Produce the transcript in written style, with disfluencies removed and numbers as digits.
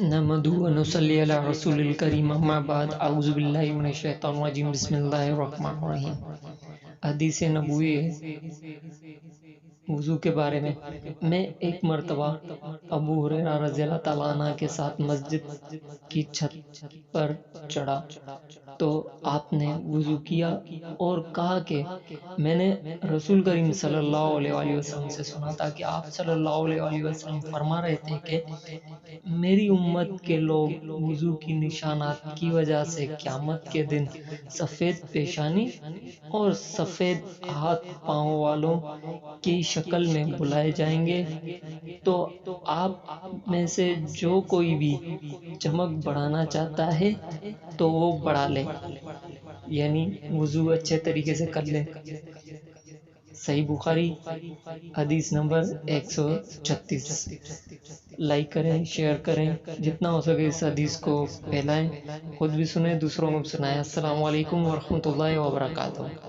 نحمدہ و نصلی علی رسول الکریم اما بعد اعوذ باللہ من الشیطان الرجیم بسم اللہ الرحمن الرحیم۔ حدیث نبوی ہے وضو کے بارے میں ایک مرتبہ ابو ہریرہ رضی اللہ تعالیٰ عنہ کے ساتھ مسجد کی چھت پر چڑھا تو آپ نے وضو کیا اور کہا کہ میں نے رسول کریم صلی اللہ علیہ وسلم سے سنا تھا کہ آپ صلی اللہ علیہ وسلم فرما رہے تھے کہ میری امت کے لوگ وضو کی نشانات کی وجہ سے قیامت کے دن سفید پیشانی اور سفید ہاتھ پاؤں والوں کی شکل میں بلائے جائیں گے، تو آپ میں سے جو کوئی بھی چمک بڑھانا چاہتا ہے تو وہ بڑھا لے، یعنی وضو اچھے طریقے سے کر لے۔ صحیح بخاری حدیث نمبر 136۔ لائک کریں، شیئر کریں، جتنا ہو سکے اس حدیث کو پھیلائیں، خود بھی سنیں، دوسروں کو بھی سنائیں۔ السلام علیکم ورحمۃ اللہ وبرکاتہ۔